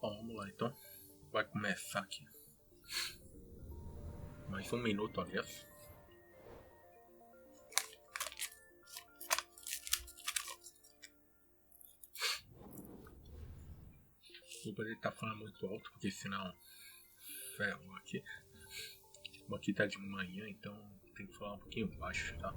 Bom, vamos lá então. Vai começar aqui. Mais um minuto, aliás. Vou poder estar falando muito alto, porque senão ferro aqui. Aqui tá de manhã, então tem que falar um pouquinho baixo, tá?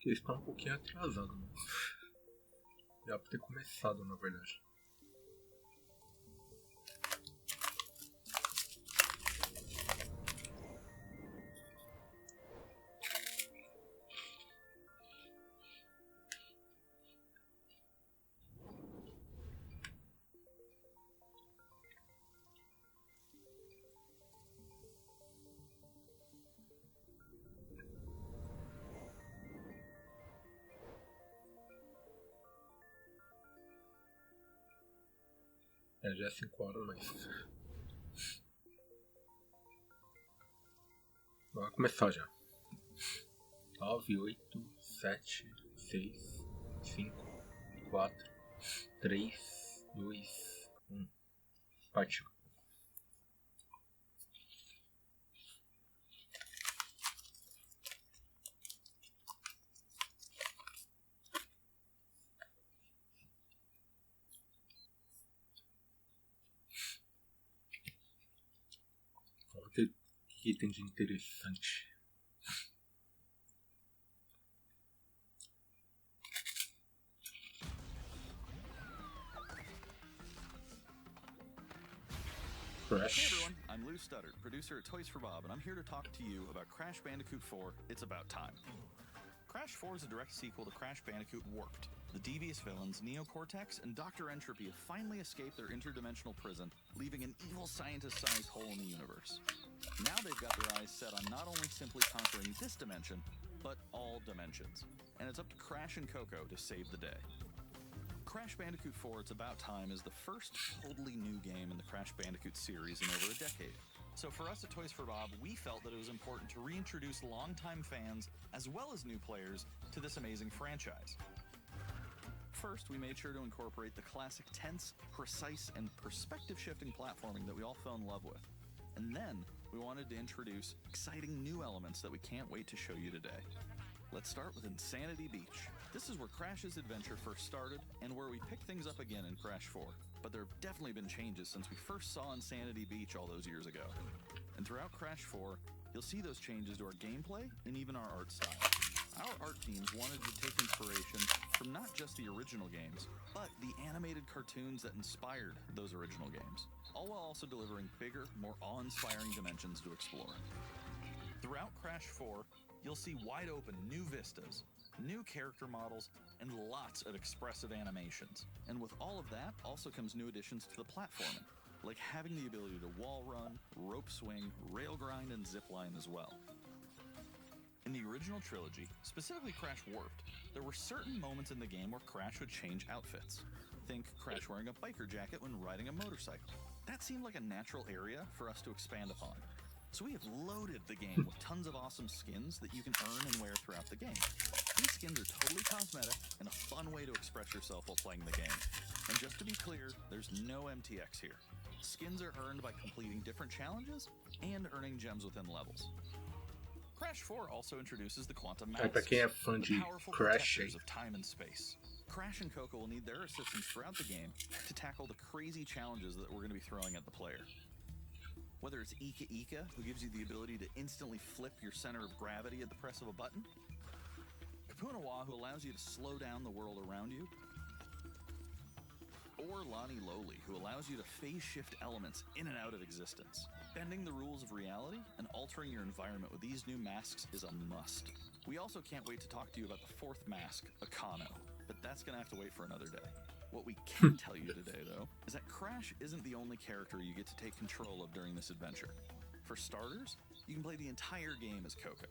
Porque está um pouquinho atrasado, né? Já pra ter começado, na verdade. Já é 5 horas, mas... Vai começar já. 9, 8, 7, 6, 5, 4, 3, 2, 1. Partiu. Vamos ver o que tem de interessante. Hey everyone, I'm Lou Studdard, producer at Toys for Bob, and I'm here to talk to you about Crash Bandicoot 4, It's About Time. Crash 4 is a direct sequel to Crash Bandicoot Warped. The devious villains, Neo Cortex and Dr. Entropy, have finally escaped their interdimensional prison, leaving an evil scientist-sized hole in the universe. Now they've got their eyes set on not only simply conquering this dimension, but all dimensions. And it's up to Crash and Coco to save the day. Crash Bandicoot 4 It's About Time is the first totally new game in the Crash Bandicoot series in over a decade. So for us at Toys for Bob, we felt that it was important to reintroduce longtime fans, as well as new players, to this amazing franchise. First, we made sure to incorporate the classic tense, precise, and perspective-shifting platforming that we all fell in love with. And then, we wanted to introduce exciting new elements that we can't wait to show you today. Let's start with Insanity Beach. This is where Crash's adventure first started, and where we pick things up again in Crash 4. But there have definitely been changes since we first saw Insanity Beach all those years ago. And throughout Crash 4, you'll see those changes to our gameplay and even our art style. Our art teams wanted to take inspiration from not just the original games, but the animated cartoons that inspired those original games, all while also delivering bigger, more awe-inspiring dimensions to explore. Throughout Crash 4, you'll see wide-open new vistas, new character models, and lots of expressive animations. And with all of that also comes new additions to the platforming, like having the ability to wall run, rope swing, rail grind, and zip line as well. In the original trilogy, specifically Crash Warped, there were certain moments in the game where Crash would change outfits. Think Crash wearing a biker jacket when riding a motorcycle. That seemed like a natural area for us to expand upon. So we have loaded the game with tons of awesome skins that you can earn and wear throughout the game. These skins are totally cosmetic and a fun way to express yourself while playing the game. And just to be clear, there's no MTX here. Skins are earned by completing different challenges and earning gems within levels. Crash 4 also introduces the Quantum Masks, Pra quem é fã the de powerful Crash, protectors of time and space. Crash and Coco will need their assistance throughout the game to tackle the crazy challenges that we're going to be throwing at the player. Whether it's Ika Ika, who gives you the ability to instantly flip your center of gravity at the press of a button, Kapunawa, who allows you to slow down the world around you, or Lonnie Lowly, who allows you to phase shift elements in and out of existence. Bending the rules of reality and altering your environment with these new masks is a must. We also can't wait to talk to you about the fourth mask, Akano, but that's gonna have to wait for another day. What we can tell you today, though, is that Crash isn't the only character you get to take control of during this adventure. For starters, you can play the entire game as Coco.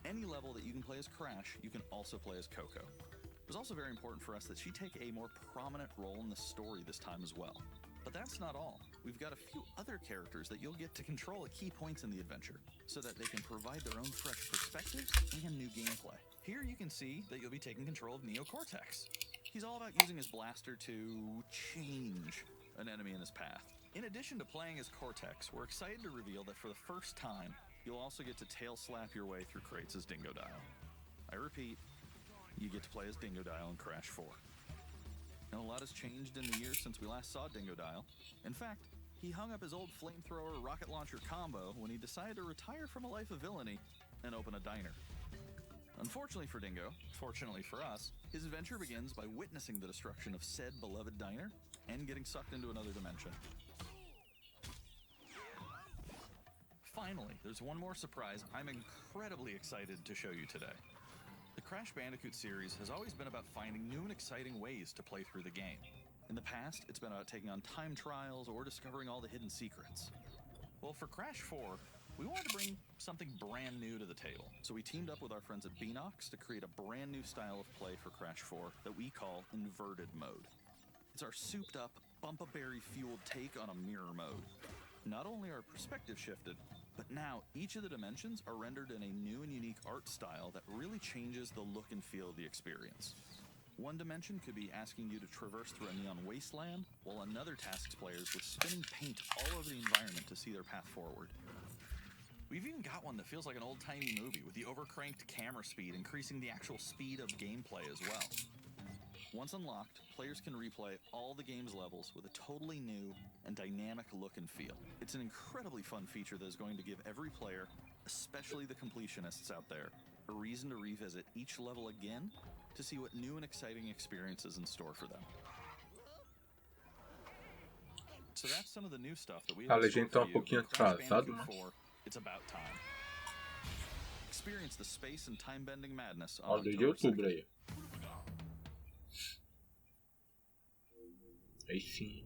Any level that you can play as Crash, you can also play as Coco. It was also very important for us that she take a more prominent role in the story this time as well. But that's not all. We've got a few other characters that you'll get to control at key points in the adventure, so that they can provide their own fresh perspectives and new gameplay. Here you can see that you'll be taking control of Neo Cortex. He's all about using his blaster to change an enemy in his path. In addition to playing as Cortex, we're excited to reveal that for the first time, you'll also get to tail slap your way through crates as Dingodile. I repeat, you get to play as Dingodile in Crash 4. Now, a lot has changed in the years since we last saw Dingodile. In fact, he hung up his old flamethrower rocket launcher combo when he decided to retire from a life of villainy and open a diner. Unfortunately for Dingo, fortunately for us, his adventure begins by witnessing the destruction of said beloved diner and getting sucked into another dimension. Finally, there's one more surprise I'm incredibly excited to show you today. The Crash Bandicoot series has always been about finding new and exciting ways to play through the game. In the past, it's been about taking on time trials or discovering all the hidden secrets. Well, for Crash 4, we wanted to bring something brand new to the table. So we teamed up with our friends at Beanox to create a brand new style of play for Crash 4 that we call Inverted Mode. It's our souped-up, bumpa-berry-fueled take on a mirror mode. Not only are perspectives shifted, but now each of the dimensions are rendered in a new and unique art style that really changes the look and feel of the experience. One dimension could be asking you to traverse through a neon wasteland, while another tasks players with spinning paint all over the environment to see their path forward. We've even got one that feels like an old-timey movie, with the overcranked camera speed increasing the actual speed of gameplay as well. Once unlocked, players can replay all the game's levels with a totally new and dynamic look and feel. It's an incredibly fun feature that is going to give every player, especially the completionists out there, a reason to revisit each level again to see what new and exciting experiences in store for them. So that's some of the new stuff that we have in store for you. Crash Bandicoot 4, it's about time. Experience the space and time-bending madness on October 2nd. Aí sim.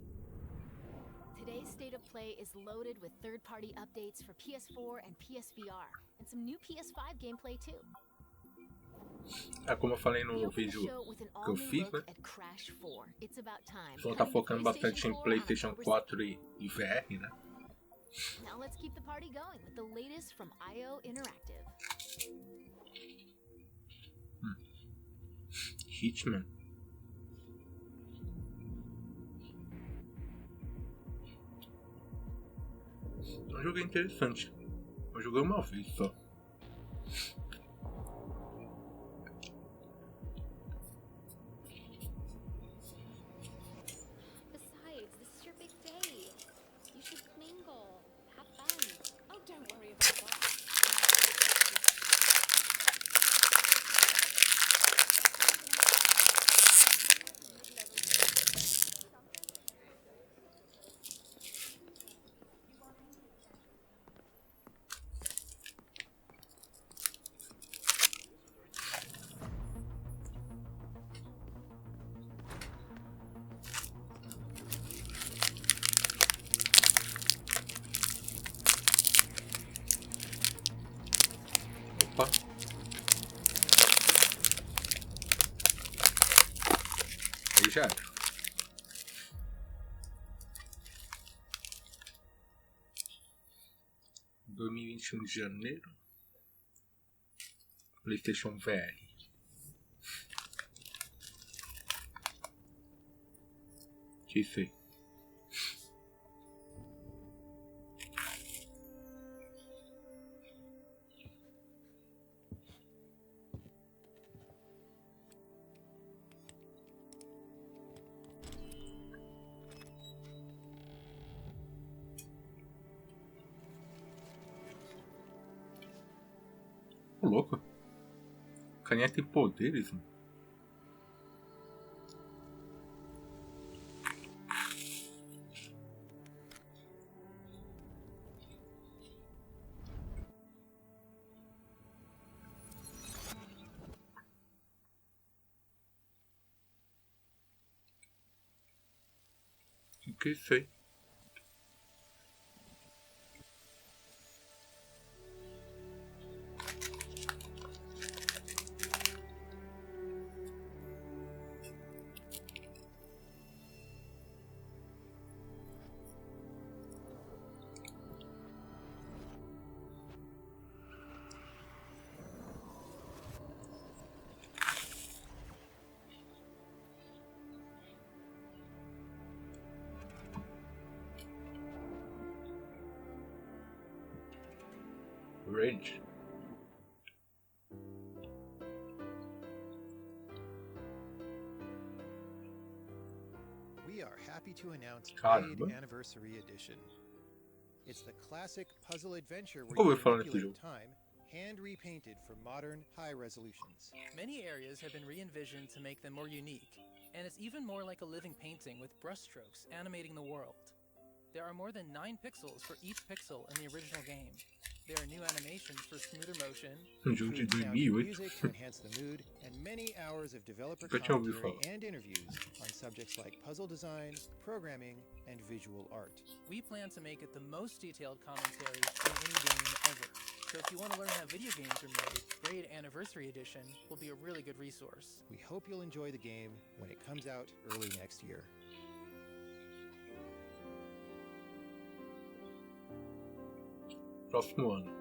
Today's State of Play is loaded with third-party updates for PS4 and PSVR, and some new PS5 gameplay too. Como eu falei no vídeo que eu fiz, né? Vão estar focando bastante em PlayStation 4 e VR, né? Now let's keep the party going with the latest from IO Interactive. Hitman. Um jogo interessante. Eu joguei uma vez só. Besides, this is your big day. You should mingle, have fun. Oh, don't worry about that. Opa. Aí já era. Em 2021 de janeiro. PlayStation VR. Que isso aí? Ô, louco. Caninha tem poderes, mano. que sei. Rage. We are happy to announce Caramba. Raid Anniversary Edition. It's the classic puzzle adventure where Ouvi you falar nesse manipulate jogo. time, hand repainted for modern high resolutions. Many areas have been re-envisioned to make them more unique, and it's even more like a living painting with brushstrokes animating the world. There are more than 9 pixels for each pixel in the original game. There are new animations for smoother motion, Jogo de improved sound and 2008. music to enhance the mood, and many hours of developer Eu tinha ouvido commentary falar. and interviews on subjects like puzzle design, programming, and visual art. we plan to make it the most detailed commentary in any game ever. So if you want to learn how video games are made, Raid Anniversary Edition will be a really good resource. We hope you'll enjoy the game when it comes out early next year. Próximo ano.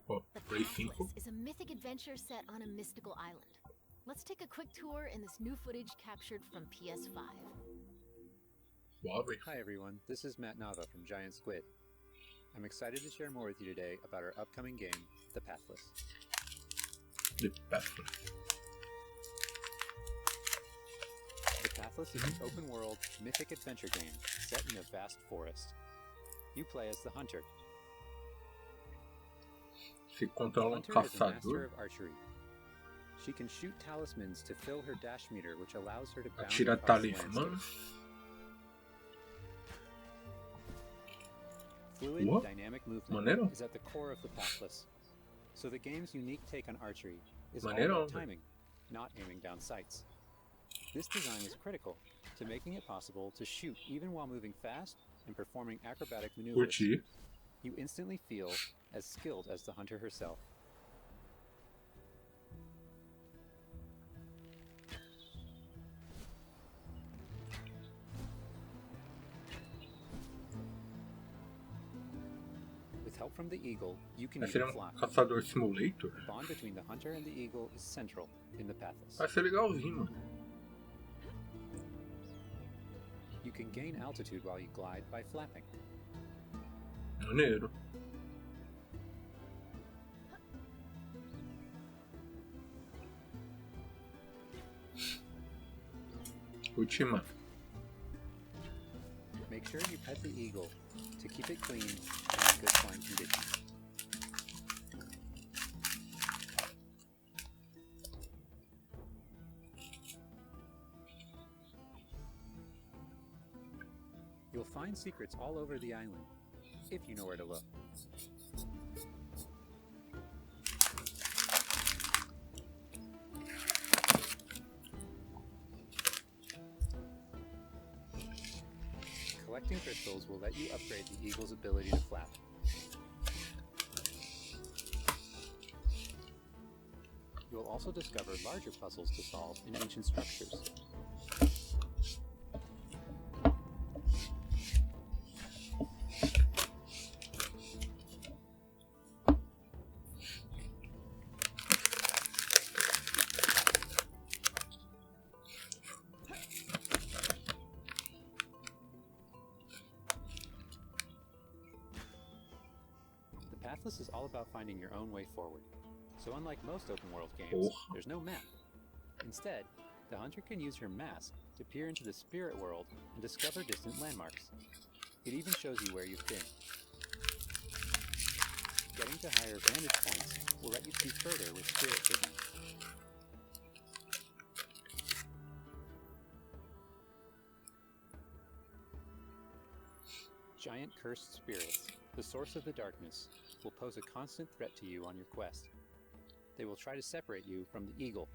Ó, The Play 5. Pathless is a mythic adventure set on a mystical island. Let's take a quick tour in this new footage captured from PS5. Suave. Hi everyone, this is Matt Nava from Giant Squid. I'm excited to share more with you today about our upcoming game, The Pathless. The Pathless. The Pathless is an open-world, mythic adventure game set in a vast forest. You play as the Hunter. Se The controla Hunter is a master caçador. of archery. She can shoot talismans to fill her dash meter, which allows her to bound Atira across the talismãs. landscape. Fluid, What? dynamic movement Maneiro. is at the core of the Pathless. So the game's unique take on archery is all Maneiro. about timing, not aiming down sights. This design is critical to making it possible to shoot even while moving fast and performing acrobatic maneuvers. Curti. You instantly feel as skilled as the hunter herself. With help from the eagle, you can Vai ser even fly. caçador simulator? The bond between the hunter and the eagle is central in the Pathless. Vai ser legalzinho, mano. You can gain altitude while you glide by flapping. Maneiro. Curti, mano. Make sure you pet the eagle to keep it clean and in good flying condition. You'll find secrets all over the island, if you know where to look. Collecting crystals will let you upgrade the eagle's ability to flap. You'll also discover larger puzzles to solve in ancient structures. The Pathless is all about finding your own way forward. So unlike most open-world games, there's no map. Instead, the hunter can use her mask to peer into the spirit world and discover distant landmarks. It even shows you where you've been. Getting to higher vantage points will let you see further with spirit vision. Giant cursed spirits, the source of the darkness, will pose a constant threat to you on your quest. They will try to separate you from the eagle.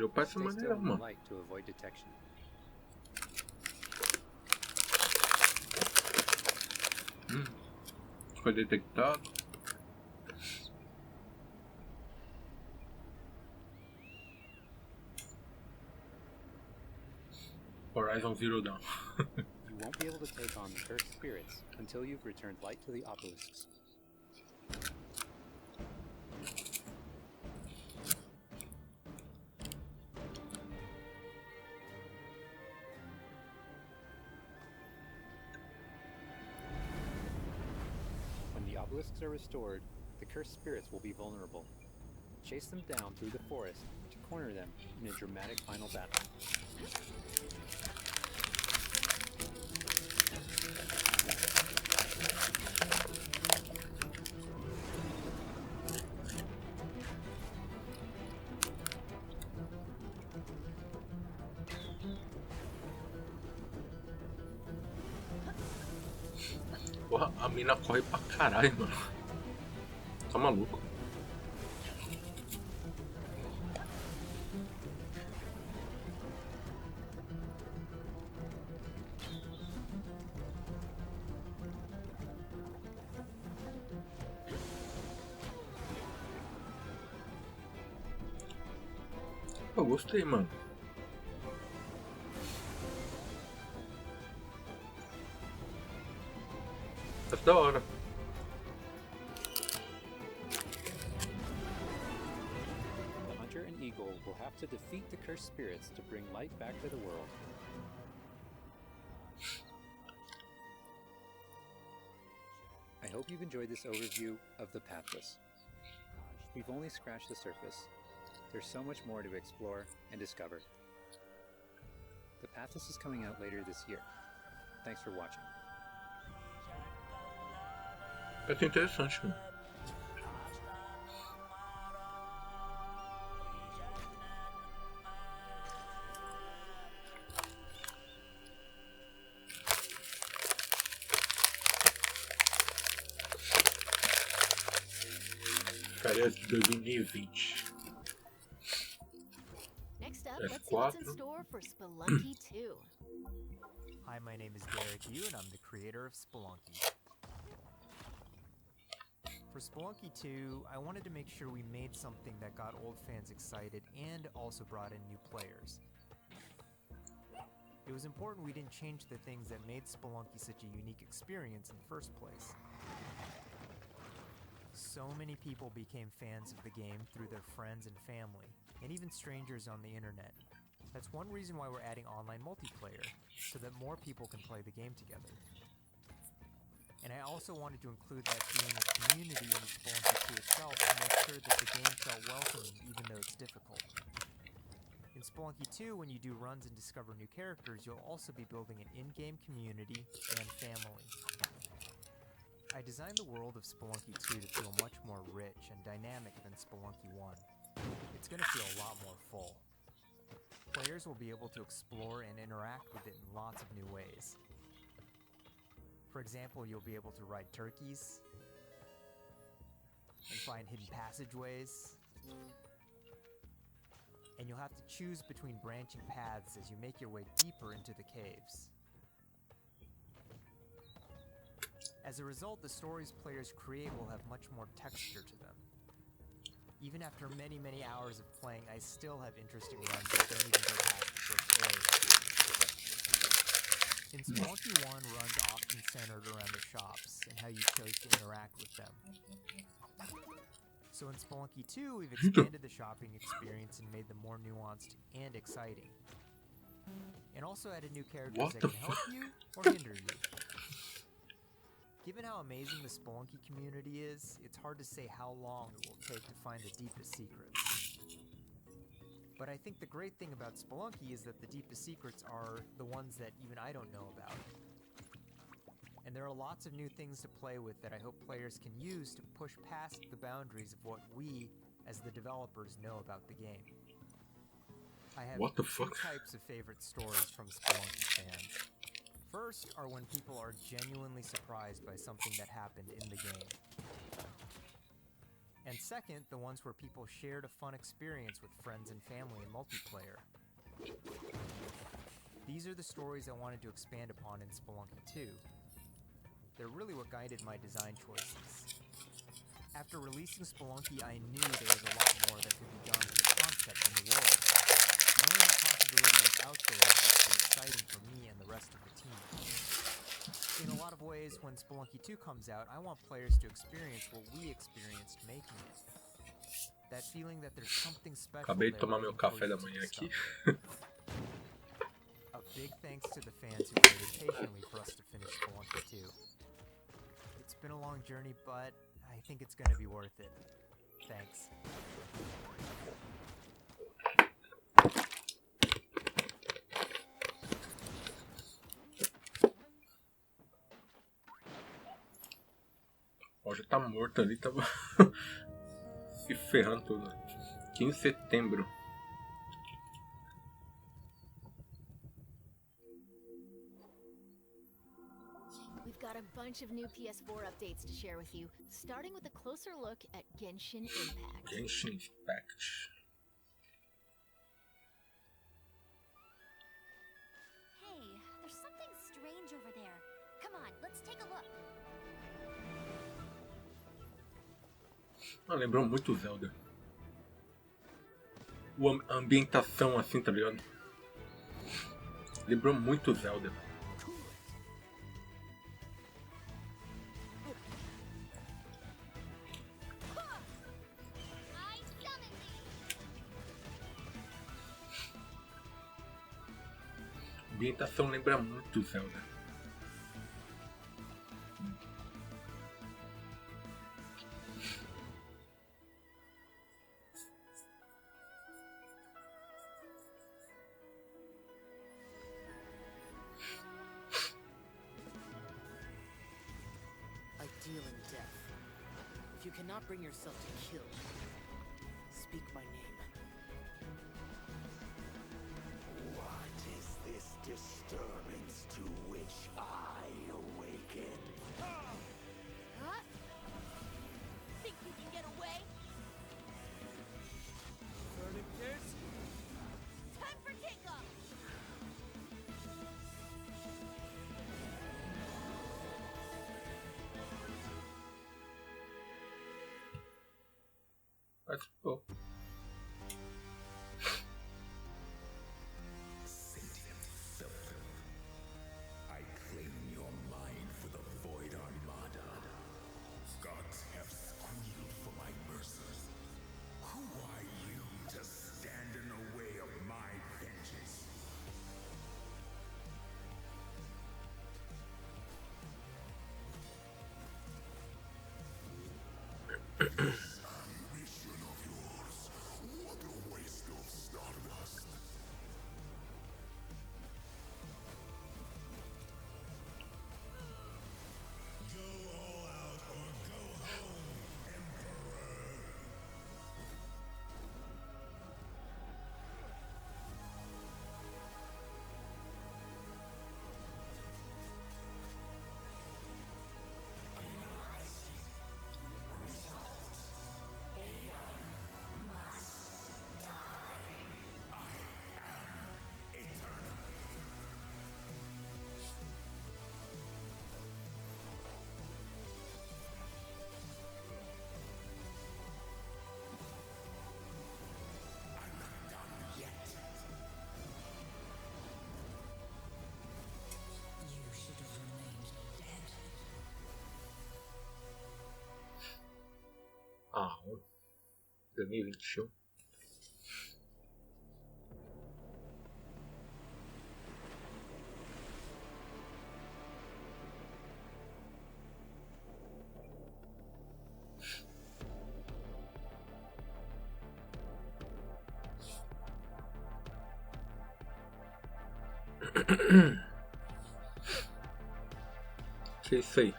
Eu passo Stay maneira, still in the mano. light to avoid detection. Foi detectado. Horizon Zero Dawn. You won't be able to take on the cursed spirits until you've returned light to the obelisks. When the obelisks are restored, the cursed spirits will be vulnerable. Chase them down through the forest to corner them in a dramatic final battle. Porra, a mina corre pra caralho, mano. Tá maluco. Eu gostei, mano. Tá da hora. The hunter and eagle will have to defeat the cursed spirits to bring light back to the world. I hope you've enjoyed this overview of The Pathless. We've only scratched the surface. There's so much more to explore and discover. The Pathless is coming out later this year. Thanks for watching. É interessante, mano. Ficaria de 2020. Next up, let's see what's in store for Spelunky 2. Hi, my name is Derek Yu, and I'm the creator of Spelunky. For Spelunky 2, I wanted to make sure we made something that got old fans excited and also brought in new players. It was important we didn't change the things that made Spelunky such a unique experience in the first place. So many people became fans of the game through their friends and family, and even strangers on the internet. That's one reason why we're adding online multiplayer, so that more people can play the game together. And I also wanted to include that being a community in Spelunky 2 itself to make sure that the game felt welcoming even though it's difficult. In Spelunky 2, when you do runs and discover new characters, you'll also be building an in-game community and family. I designed the world of Spelunky 2 to feel much more rich and dynamic than Spelunky 1. It's going to feel a lot more full. Players will be able to explore and interact with it in lots of new ways. For example, you'll be able to ride turkeys and find hidden passageways. And you'll have to choose between branching paths as you make your way deeper into the caves. As a result, the stories players create will have much more texture to them. Even after many, many hours of playing, I still have interesting runs that don't even go past the first area. In Spelunky 1, runs often centered around the shops and how you chose to interact with them. So in Spelunky 2, we've expanded the shopping experience and made them more nuanced and exciting. And also added new characters that can help you or hinder you. Given how amazing the Spelunky community is, it's hard to say how long it will take to find the deepest secrets. But I think the great thing about Spelunky is that the deepest secrets are the ones that even I don't know about. And there are lots of new things to play with that I hope players can use to push past the boundaries of what we, as the developers, know about the game. I have two types of favorite stories from Spelunky fans. First are when people are genuinely surprised by something that happened in the game. And second, the ones where people shared a fun experience with friends and family in multiplayer. These are the stories I wanted to expand upon in Spelunky 2. They're really what guided my design choices. After releasing Spelunky, I knew there was a lot more that could be done with the concept in the world. Knowing that possibility was out there has just been exciting for me and the rest of the team. In a lot of ways, when Spelunky 2 comes out, I want players to experience what we experienced making it. That feeling that there's something special Acabei de there tomar meu waiting for café you da to manhã aqui. discover. A big thanks to the fans who waited patiently for us to finish Spelunky 2. It's been a long journey, but I think it's gonna be worth it. Thanks. Ó, já tá morto ali, tava se ferrando tudo. 15 de setembro. We've got a bunch of new PS4 updates to share with you, starting with a closer look at Genshin Impact. Genshin Impact. Hey, there's something strange over there. Come on, let's take a look. Ah, lembrou muito o Zelda. A ambientação assim, tá ligado? Lembrou muito o Zelda. I summon thee. A ambientação lembra muito o Zelda. I deal in death. If you cannot bring yourself to kill, speak my name. What is this disturbance to which I awaken? Huh? Think you can get away? Time for takeoff! Mas, pô. Sentient filth. I claim your mind for the Void Armada. Gods have squealed for my mercy. Who are you to stand in the way of my vengeance? Ambition of yours. What a waste of stardust. Go all out or go home, Emperor. You should have remained dead. Ah, 2021. Que é isso aí?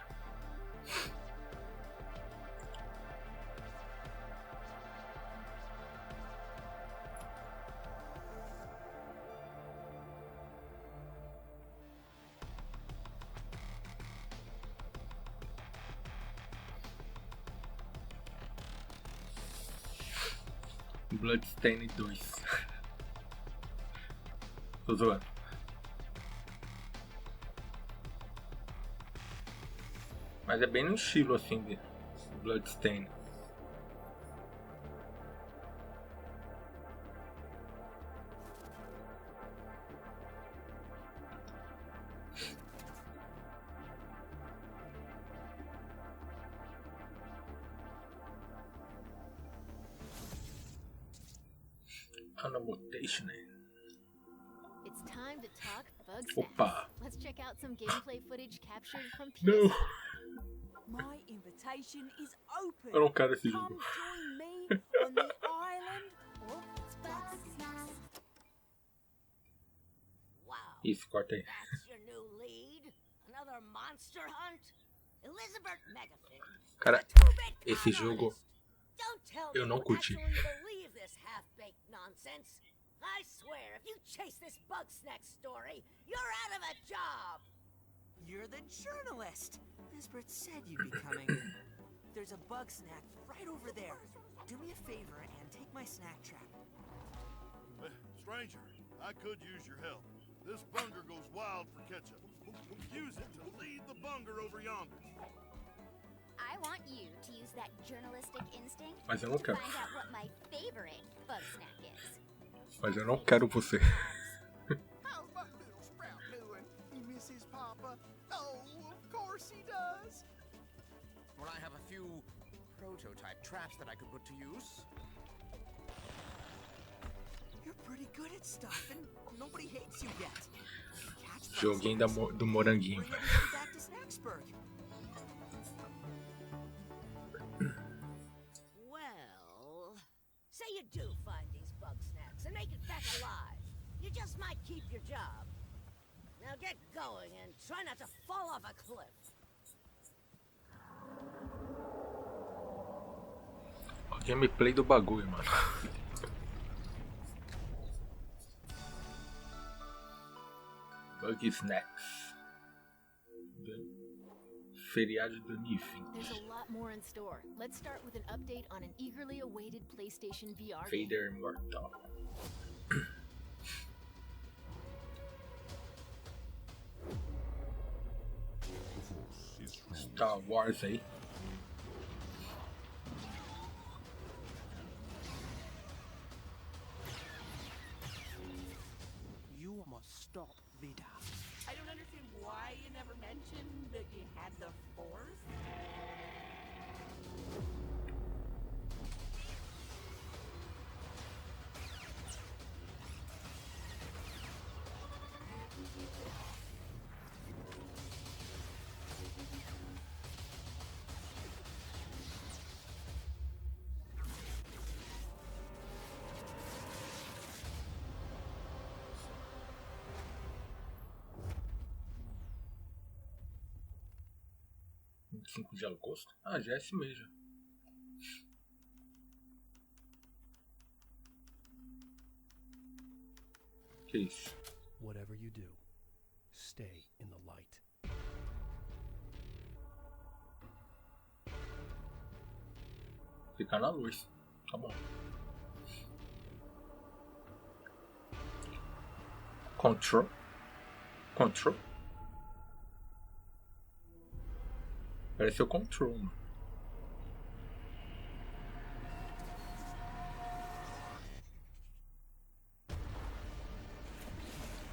Bloodstained 2. Tô zoando. Mas é bem no estilo assim de Bloodstained. Annotation. It's time to talk bug Opa. snacks. Let's check out some gameplay footage captured from Não. PS4. My invitation is open. Eu não quero esse Come jogo. join me on the island of bugs. Wow. Isso, corta aí. That's your new lead? Another monster hunt? Elizabeth Metafin. Cara, esse jogo Don't tell eu me não you curti. actually believe this half-baked nonsense. I swear, if you chase this bug snack story, you're out of a job. You're the journalist. Lisbeth said you'd be coming. There's a bug snack right over there. Do me a favor and take my snack trap. Stranger, I could use your help. This bunger goes wild for ketchup. Use it to lead the bunger over yonder. I want you to use that journalistic instinct Mas eu não to quero. find out what my favorite bug snack is. Mas eu não quero você. How's my little sprout doing? He misses Papa? Oh, of course he does. Well, I have a few prototype traps that I could put to use. You're pretty good at stuff and nobody hates you yet. Catch bug Joguinho snacks, do moranguinho. bring everything back to Snacksburg. Well, say you do find these bug snacks and make it back alive. You just might keep your job. Now get going and try not to fall off a cliff. O gameplay do bagulho, mano. Bug Snacks. Feriado de 2020. There's a lot more in store. Let's start with an update on an eagerly awaited PlayStation VR game. Vader Immortal. Star Wars aí. You must stop Vida. I don't understand why you never mentioned that you had the Force. De agosto? Ah, já é esse mês já. Que isso? Whatever you do, stay in the light. Ficar na luz. Tá bom. Control. Control. Parece o Control, mano.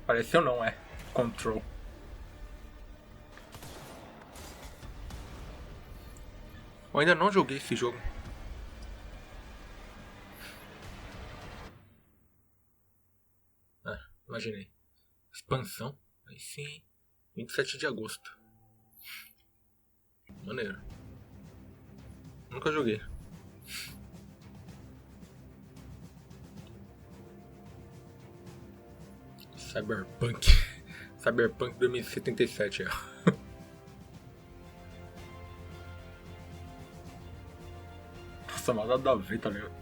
Pareceu não, é Control. Eu ainda não joguei esse jogo. Ah, imaginei. Expansão. Aí sim. 27 de agosto. Maneiro. Nunca joguei. Cyberpunk. Cyberpunk 2077, ó. Nossa, nada a ver, tá ligado?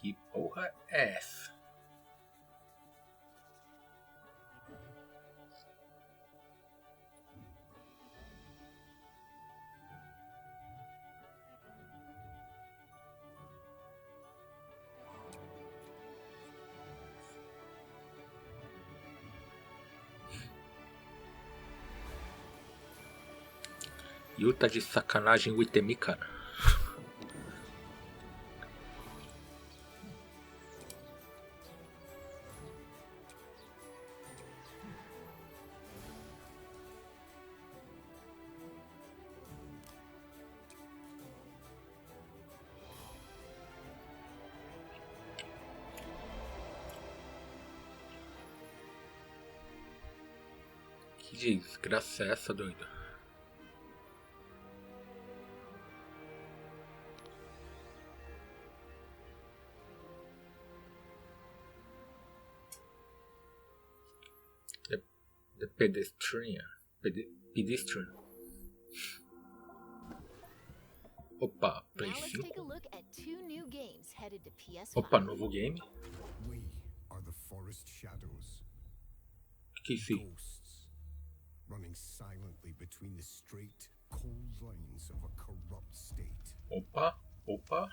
Que porra é essa? Yu tá de sacanagem o Itemi, cara. Que desgraça é essa, doido? The pedestrian. Pedestrian. Opa, Play Now let's 5. take a look at two new games headed to PS5. Opa, novo game. We are the forest shadows. Que sim. Ghosts, running silently between the straight, cold lines of a corrupt state. Opa, opa.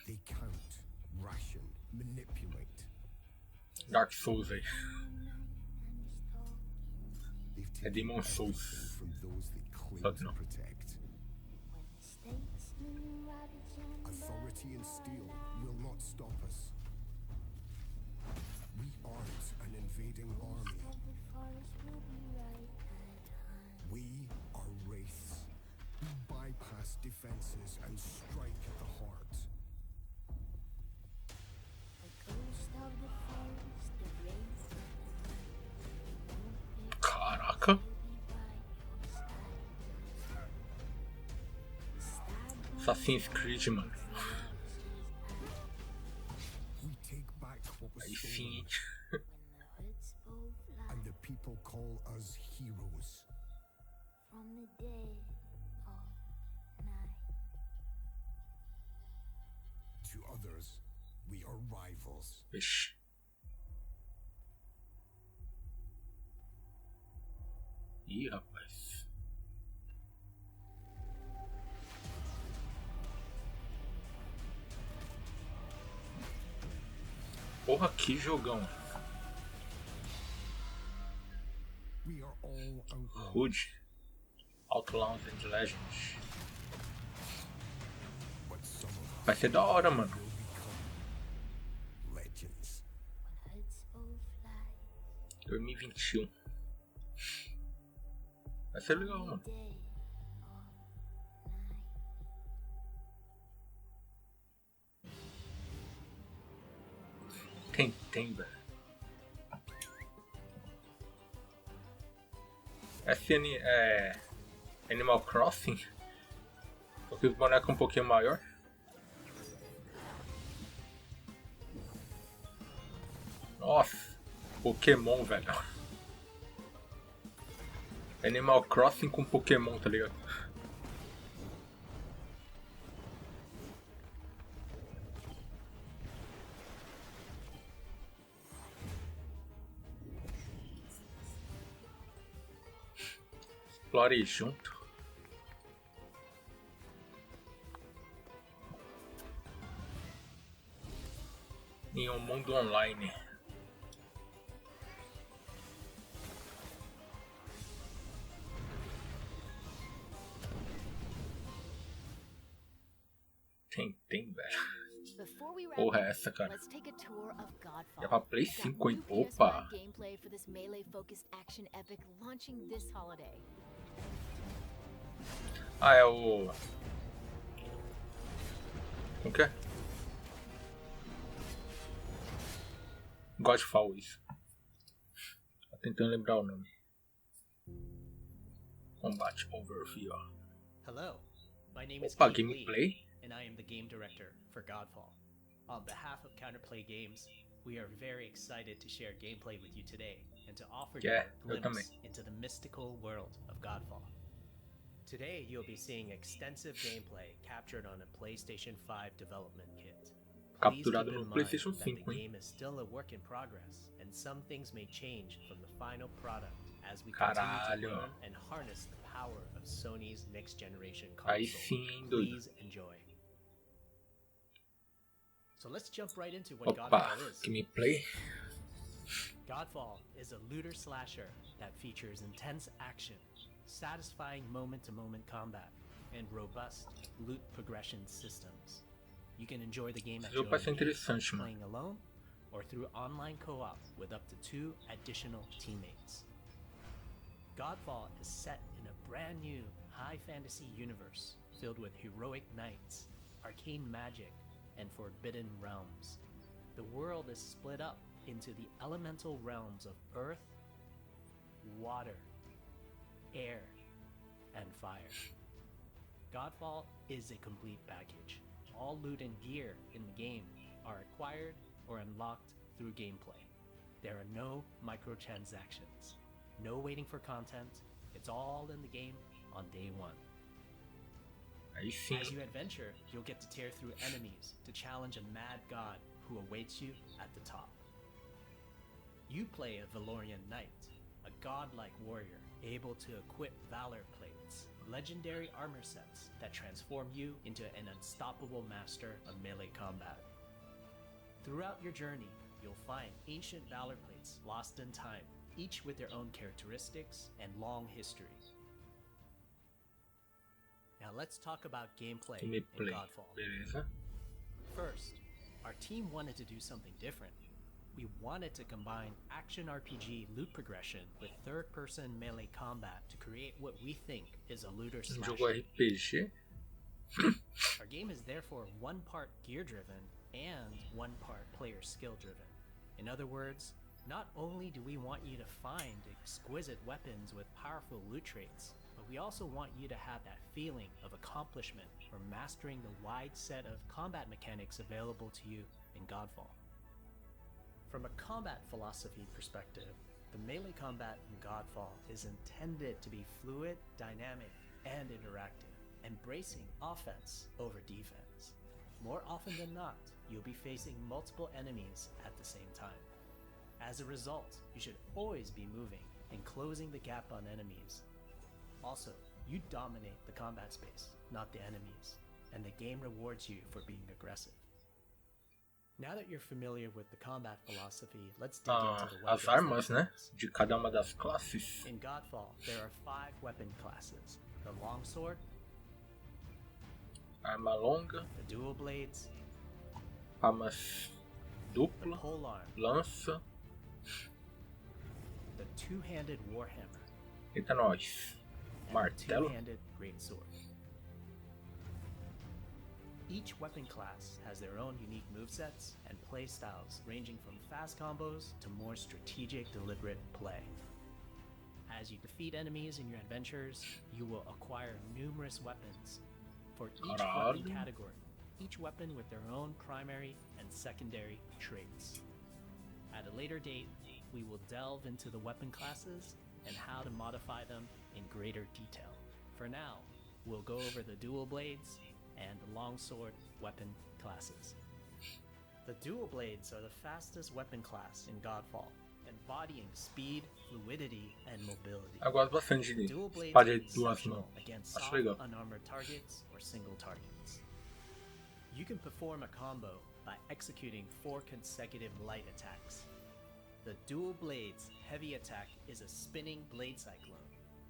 They count, ration, manipulate. Dark Souls aí. They've É taken Demon Souls. everything from those they claim Só que to não. protect. Authority and steel will not stop us. We aren't an invading army. We are wraiths. We bypass defenses and strike at the heart. Caraca. Assassin's Creed, mano. We take back what was Aí stolen. sim, hein? And the people call us heroes. To others, we are rivals. Vixe. Ih, rapaz. Porra, que jogão. We are all outlaws. Rude. Outlaws and Legends. But some of us Vai ser da hora, mano. will become legends. 2021. Vai ser legal, mano. Tem, velho. É Animal Crossing? Só que os bonecos um pouquinho maior. Nossa, Pokémon, velho. Animal Crossing com Pokémon, tá ligado? Explore junto. Em um mundo online. Tem, velho. Before we wrap Porra, up, é essa, cara? let's take a tour of Godfall. É pra Play We've got 5, hein? new Opa! PS5 gameplay for this melee-focused action epic launching this holiday. Ah, é o... Como que é? Godfall, isso. Tô tentando lembrar o nome. Combate Overview. Hello, my name is Opa, Keith gameplay? Lee, and I am the game director for Godfall. On behalf of Counterplay Games, we are very excited to share gameplay with you today and to offer you a eu glimpse também. into the mystical world of Godfall. Today, you'll be seeing extensive gameplay captured on a PlayStation 5 development kit. Please keep Capturado in no mind PlayStation that 5, the hein? game is still a work in progress, and some things may change from the final product as we continue to Caralho. learn and harness the power of Sony's next-generation Aí console. sim, hein, doido. Please enjoy. So let's jump right into what Opa, Godfall is. gameplay. Godfall is a looter slasher that features intense action, satisfying moment-to-moment combat, and robust loot progression systems. You can enjoy the game at Esse your jogo parece own pace, interessante, mano. playing alone or through online co-op with up to 2 additional teammates. Godfall is set in a brand new high fantasy universe filled with heroic knights, arcane magic, and forbidden realms. The world is split up into the elemental realms of earth, water, air, and fire. Godfall is a complete package. All loot and gear in the game are acquired or unlocked through gameplay. There are no microtransactions, no waiting for content. It's all in the game on day one. Aí sim. As you adventure, you'll get to tear through enemies to challenge a mad god who awaits you at the top. You play a Valorian knight, a godlike warrior able to equip valor plates, legendary armor sets that transform you into an unstoppable master of melee combat. Throughout your journey, you'll find ancient valor plates lost in time, each with their own characteristics and long history. Now let's talk about gameplay in Godfall. Beleza. First, our team wanted to do something different. We wanted to combine action RPG loot progression with third-person melee combat to create what we think is a looter slasher. Jogo RPG. Our game is therefore one part gear-driven and one part player skill-driven. In other words, not only do we want you to find exquisite weapons with powerful loot traits, but we also want you to have that feeling of accomplishment for mastering the wide set of combat mechanics available to you in Godfall. From a combat philosophy perspective, the melee combat in Godfall is intended to be fluid, dynamic, and interactive, embracing offense over defense. More often than not, you'll be facing multiple enemies at the same time. As a result, you should always be moving and closing the gap on enemies. Also, you dominate the combat space, not the enemies, and the game rewards you for being aggressive. Now that you're familiar with the combat philosophy, let's dig into the weapons. As armas, né? De cada uma das classes. In Godfall, there are 5 weapon classes: the longsword, Arma longa, the dual blades, armas dupla, polearm, lança. the two-handed warhammer, Eita nós. and the Martelo. two-handed greatsword. Each weapon class has their own unique movesets and playstyles, ranging from fast combos to more strategic, deliberate play. As you defeat enemies in your adventures, you will acquire numerous weapons for each weapon category, each weapon with their own primary and secondary traits. At a later date, we will delve into the weapon classes and how to modify them in greater detail. For now, we'll go over the dual blades and the longsword weapon classes. The dual blades are the fastest weapon class in Godfall, embodying speed, fluidity, and mobility. Eu gosto bastante de Dual blades espada are de duas exceptional mãos. against Acho soft, legal. unarmored targets or single targets. You can perform a combo by executing 4 consecutive light attacks. The dual blades heavy attack is a spinning blade cyclone.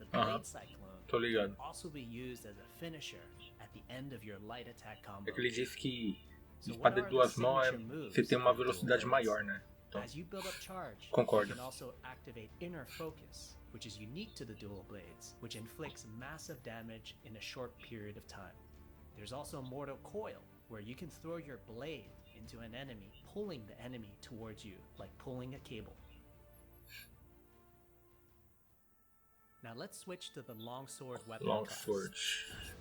The blade cyclone Tô ligado. can also be used as a finisher at the end of your light attack combo. É que ele diz que So espada what de are duas the mãos signature moves você tem uma of dual velocidade blades? maior, né? Então, As you build up charge, Concordo. you can also activate inner focus, which is unique to the dual blades, which inflicts massive damage in a short period of time. There's also mortal coil, where you can throw your blade into an enemy, pulling the enemy towards you like pulling a cable. Now let's switch to the longsword weapon longsword. class.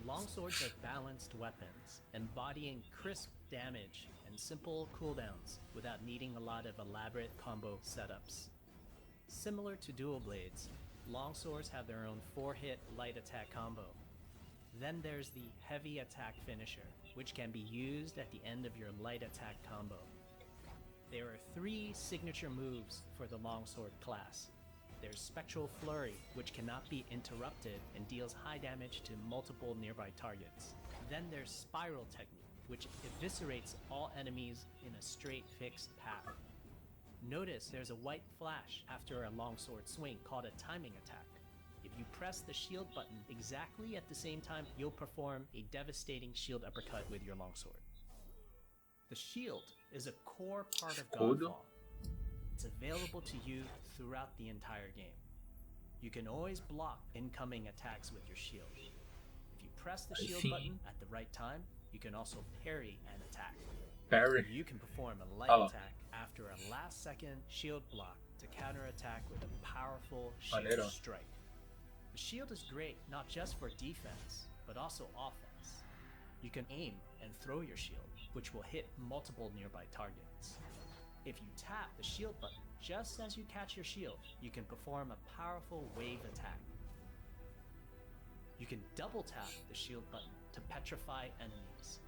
Longswords are balanced weapons, embodying crisp damage and simple cooldowns without needing a lot of elaborate combo setups. Similar to dual blades, longswords have their own 4-hit light attack combo. Then there's the heavy attack finisher, which can be used at the end of your light attack combo. There are 3 signature moves for the longsword class. There's Spectral Flurry, which cannot be interrupted and deals high damage to multiple nearby targets. Then there's Spiral Technique, which eviscerates all enemies in a straight fixed path. Notice there's a white flash after a longsword swing called a timing attack. If you press the shield button exactly at the same time, you'll perform a devastating shield uppercut with your longsword. The shield is a core part of Godfall. It's available to you throughout the entire game. You can always block incoming attacks with your shield. If you press the shield button at the right time, you can also parry an attack. Parry. You can perform a light attack after a last-second shield block to counterattack with a powerful shield strike. The shield is great not just for defense, but also offense. You can aim and throw your shield, which will hit multiple nearby targets. If you tap the shield button just as you catch your shield, you can perform a powerful wave attack. You can double tap the shield button to petrify enemies.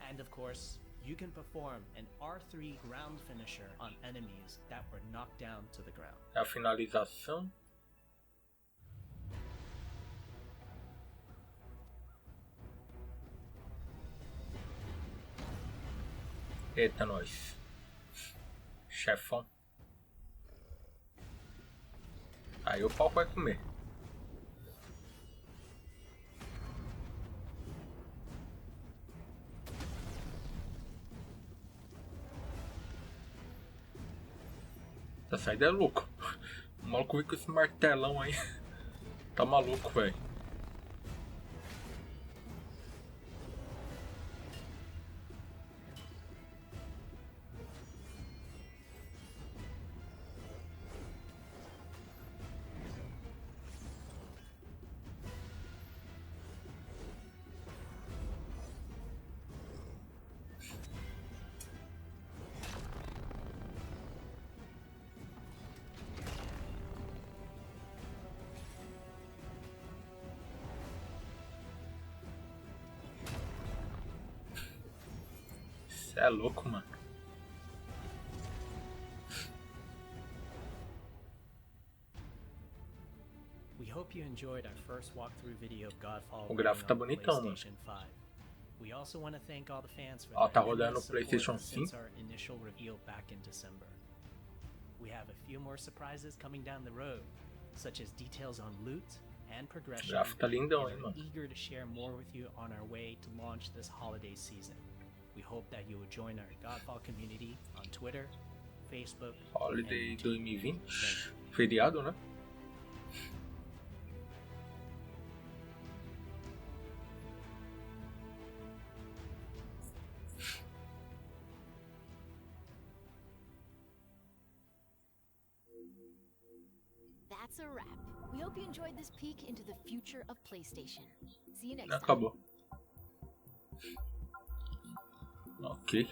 And of course, you can perform an R3 ground finisher on enemies that were knocked down to the ground. A finalização. Eita, nós. Chefão. Aí o pau vai comer. Essa saída é louco. O maluco vem com esse martelão aí. Tá maluco, velho. Cê é louco, mano. We hope you enjoyed our first walkthrough video of Godfall. O gráfico tá bonitão, mano. We also want to thank all the fans for Ó, tá their rodando no support PlayStation 5. since our initial reveal back in December. We have a few more surprises coming down the road, such as details on loot and progression. O gráfico tá lindão, hein, and mano. we're eager to share more with you on our way to launch this holiday season. We hope that you will join our Godfall community on Twitter, Facebook, Holiday and 2020. Feriado, né? That's a wrap. We hope you enjoyed this peek into the future of PlayStation. See you next time. Acabou. Ok.